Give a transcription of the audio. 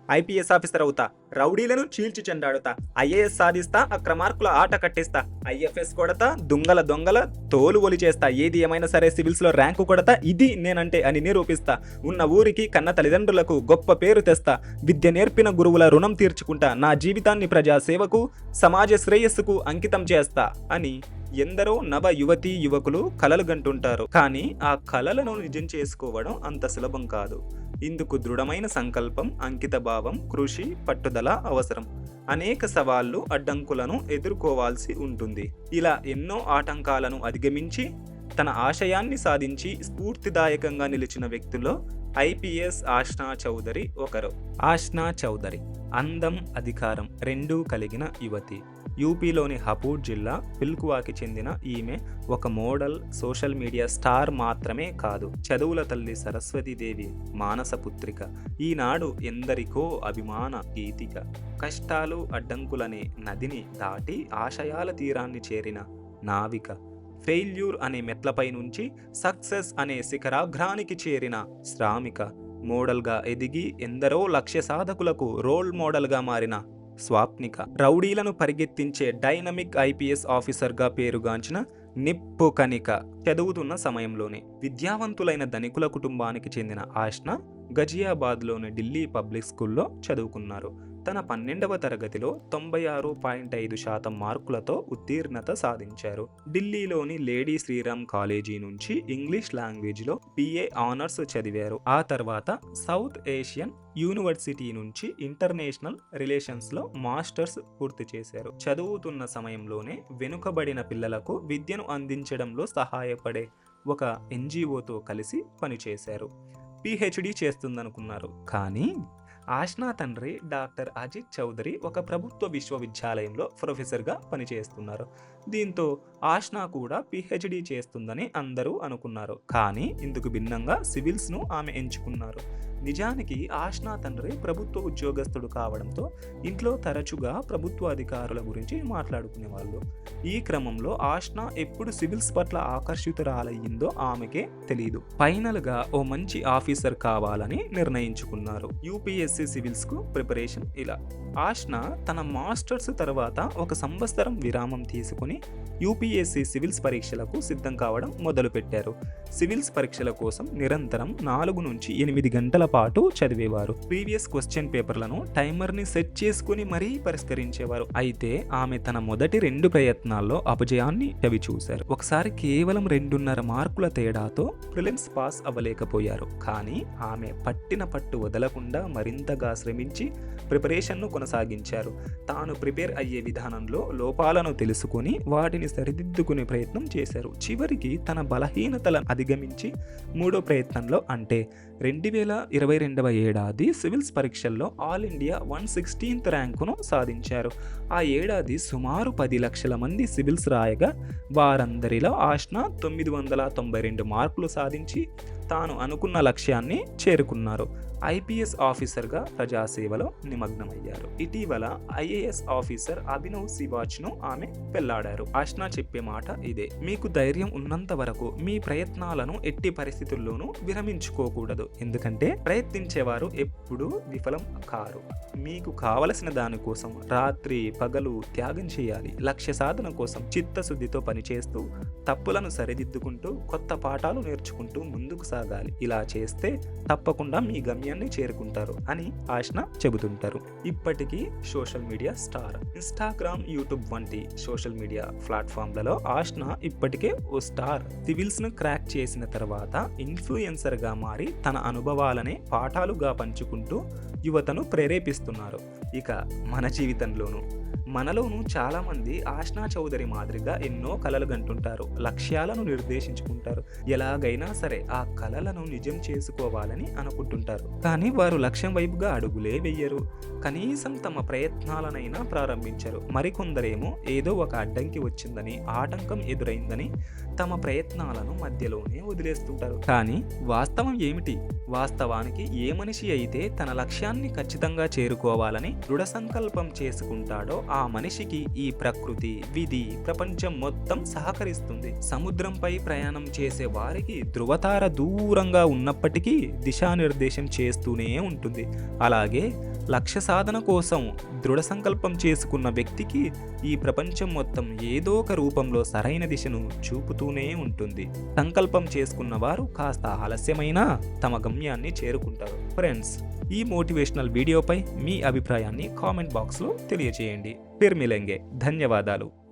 IPS officer అవుతా, రౌడీలను చీల్చి చెండాడుతా, ఐఏఎస్ సాధిస్తా, అక్రమార్కుల ఆట కట్టిస్తా, ఐఎఫ్ఎస్ కొడతా, దొంగల తోలు ఒలి చేస్తా, ఏది ఏమైనా సరే సివిల్స్ లో ర్యాంకు కొడతా, ఇది నేనంటే అని నిరూపిస్తా, ఉన్న ఊరికి కన్న తల్లిదండ్రులకు గొప్ప పేరు తెస్తా, విద్య నేర్పిన గురువుల రుణం తీర్చుకుంటా, నా జీవితాన్ని ప్రజా సేవకు సమాజ శ్రేయస్సుకు అంకితం చేస్తా అని ఎందరో నవ యువతీ యువకులు కలలు గంటుంటారు. కానీ ఆ కలలను నిజం చేసుకోవడం అంత సులభం కాదు. ఇందుకు దృఢమైన సంకల్పం, అంకిత భావం, కృషి, పట్టుదల అవసరం. అనేక సవాళ్లు, అడ్డంకులను ఎదుర్కోవాల్సి ఉంటుంది. ఇలా ఎన్నో ఆటంకాలను అధిగమించి తన ఆశయాన్ని సాధించి స్ఫూర్తిదాయకంగా నిలిచిన వ్యక్తుల్లో ఐపీఎస్ ఆష్నా చౌదరి ఒకరు. ఆష్నా చౌదరి అందం, అధికారం రెండూ కలిగిన యువతి. యూపీలోని హపూర్ జిల్లా పిల్కువాకి చెందిన ఈమె ఒక మోడల్, సోషల్ మీడియా స్టార్ మాత్రమే కాదు, చదువుల తల్లి సరస్వతీదేవి మానస పుత్రిక. ఈనాడు ఎందరికో అభిమాన గీతిక. కష్టాలు, అడ్డంకులనే నదిని దాటి ఆశయాల తీరాన్ని చేరిన నావిక. ఫెయిల్యూర్ అనే మెట్లపై నుంచి సక్సెస్ అనే శిఖరాగ్రానికి చేరిన శ్రామిక. మోడల్గా ఎదిగి ఎందరో లక్ష్య సాధకులకు రోల్ మోడల్గా మారిన స్వాప్నిక. రౌడీలను పరిగెత్తించే డైనమిక్ ఐపీఎస్ ఆఫీసర్గా పేరుగాంచిన నిప్పు కనిక. చదువుతున్న సమయంలోనే విద్యావంతులైన ధనికుల కుటుంబానికి చెందిన ఆష్నా గజియాబాద్లోని ఢిల్లీ పబ్లిక్ స్కూల్లో చదువుకున్నారు. తన 12వ తరగతిలో 96.5% మార్కులతో ఉత్తీర్ణత సాధించారు. ఢిల్లీలోని లేడీ శ్రీరామ్ కాలేజీ నుంచి ఇంగ్లీష్ లాంగ్వేజ్లో BA ఆనర్స్ చదివారు. ఆ తర్వాత సౌత్ ఏషియన్ యూనివర్సిటీ నుంచి ఇంటర్నేషనల్ రిలేషన్స్లో మాస్టర్స్ పూర్తి చేశారు. చదువుతున్న సమయంలోనే వెనుకబడిన పిల్లలకు విద్యను అందించడంలో సహాయపడే ఒక NGOతో కలిసి పనిచేశారు. PhD చేస్తుందనుకున్నారు. కానీ ఆష్నా తండ్రి డాక్టర్ అజిత్ చౌదరి ఒక ప్రభుత్వ విశ్వవిద్యాలయంలో ప్రొఫెసర్గా పనిచేస్తున్నారు. దీంతో ఆష్నా కూడా PhD చేస్తుందని అందరూ అనుకున్నారు. కానీ ఇందుకు భిన్నంగా సివిల్స్ను ఆమె ఎంచుకున్నారు. నిజానికి ఆష్నా తండ్రి ప్రభుత్వ ఉద్యోగస్తుడు కావడంతో ఇంట్లో తరచుగా ప్రభుత్వ అధికారుల గురించి మాట్లాడుకునేవాళ్ళు. ఈ క్రమంలో ఆష్నా ఎప్పుడు సివిల్స్ పట్ల ఆకర్షితురాలయ్యిందో ఆమెకే తెలియదు. ఫైనల్గా ఓ మంచి ఆఫీసర్ కావాలని నిర్ణయించుకున్నారు. యూపీఎస్సీ సివిల్స్కు ప్రిపరేషన్ ఇలా. ఆష్నా తన మాస్టర్స్ తర్వాత ఒక సంవత్సరం విరామం తీసుకుని యూపీఎస్సీ సివిల్స్ పరీక్షలకు సిద్ధం కావడం మొదలుపెట్టారు. సివిల్స్ పరీక్షల కోసం నిరంతరం 4 నుంచి 8 గంటల పాటు చదివేవారు. ప్రీవియస్ క్వశ్చన్ పేపర్లను టైమర్ని సెట్ చేసుకుని మరీ పరిష్కరించేవారు. అయితే ఆమె తన మొదటి 2 ప్రయత్నాల్లో అపజయాన్ని చవిచూశారు. ఒకసారి కేవలం 2.5 మార్కుల తేడాతో ప్రిలిమ్స్ పాస్ అవ్వలేకపోయారు. కానీ ఆమె పట్టిన పట్టు వదలకుండా మరింతగా శ్రమించి ప్రిపరేషన్ను కొనసాగించారు. తాను ప్రిపేర్ అయ్యే విధానంలో లోపాలను తెలుసుకుని వాటిని సరిదిద్దుకునే ప్రయత్నం చేశారు. చివరికి తన బలహీనతలను అధిగమించి 3వ ప్రయత్నంలో అంటే 2022వ ఏడాది సివిల్స్ పరీక్షల్లో ఆల్ ఇండియా 116th ర్యాంకును సాధించారు. ఆ ఏడాది సుమారు 10 లక్షల మంది సివిల్స్ రాయగా వారందరిలో ఆష్నా 992 మార్కులు సాధించి తాను అనుకున్న లక్ష్యాన్ని చేరుకున్నారు. ఐపీఎస్ ఆఫీసర్గా ప్రజాసేవలో నిమగ్నమయ్యారు. ఇటీవల ఐఏఎస్ ఆఫీసర్ అభినవ్ సివాచ్ను ఆమె పెళ్లాడారు. ఆష్నా చెప్పే మాట ఇదే: మీకు ధైర్యం ఉన్నంత వరకు మీ ప్రయత్నాలను ఎట్టి పరిస్థితుల్లోనూ విరమించుకోకూడదు. ఎందుకంటే ప్రయత్నించేవారు ఎప్పుడూ విఫలం కారు. మీకు కావలసిన దానికోసం రాత్రి పగలు త్యాగం చేయాలి. లక్ష్య సాధన కోసం చిత్తశుద్ధితో పనిచేస్తూ తప్పులను సరిదిద్దుకుంటూ కొత్త పాఠాలు నేర్చుకుంటూ ముందుకు సాగాలి. ఇలా చేస్తే తప్పకుండా మీ గమ్యాన్ని చేరుకుంటారు అని ఆష్నా చెబుతుంటారు. ఇప్పటికీ social media star. Instagram, YouTube వంటి సోషల్ మీడియా ప్లాట్ఫామ్లలో ఆష్నా ఇప్పటికే ఓ స్టార్. సివిల్స్ ను క్రాక్ చేసిన తర్వాత ఇన్ఫ్లుయెన్సర్ గా మారి తన అనుభవాలనే పాఠాలుగా పంచుకుంటూ యువతను ప్రేరేపిస్తున్నారు. ఇక మన జీవితంలోనూ మనలోనూ చాలామంది ఆష్నా చౌదరి మాదిరిగా ఎన్నో కలలు గంటుంటారు. లక్ష్యాలను నిర్దేశించుకుంటారు. ఎలాగైనా సరే ఆ కలలను నిజం చేసుకోవాలని అనుకుంటుంటారు. కానీ వారు లక్ష్యం వైపుగా అడుగులే వెయ్యరు. కనీసం తమ ప్రయత్నాలనైనా ప్రారంభించరు. మరికొందరేమో ఏదో ఒక అడ్డంకి వచ్చిందని, ఆటంకం ఎదురైందని తమ ప్రయత్నాలను మధ్యలోనే వదిలేస్తుంటారు. కానీ వాస్తవం ఏమిటి? వాస్తవానికి ఏ మనిషి అయితే తన లక్ష్యాన్ని ఖచ్చితంగా చేరుకోవాలని దృఢ సంకల్పం చేసుకుంటాడో ఆ మనిషికి ఈ ప్రకృతి, విధి, ప్రపంచం మొత్తం సహకరిస్తుంది. సముద్రంపై ప్రయాణం చేసే వారికి ధృవతార దూరంగా ఉన్నప్పటికీ దిశానిర్దేశం చేస్తూనే ఉంటుంది. అలాగే లక్ష్య సాధన కోసం దృఢ సంకల్పం చేసుకున్న వ్యక్తికి ఈ ప్రపంచం మొత్తం ఏదో ఒక రూపంలో సరైన దిశను చూపుతూనే ఉంటుంది. సంకల్పం చేసుకున్న వారు కాస్త ఆలస్యమైనా తమ గమ్యాన్ని చేరుకుంటారు. ఫ్రెండ్స్, ఈ మోటివేషనల్ వీడియోపై మీ అభిప్రాయాన్ని కామెంట్ బాక్స్లో తెలియజేయండి. ఫిర్ మిలేంగే. ధన్యవాదాలు.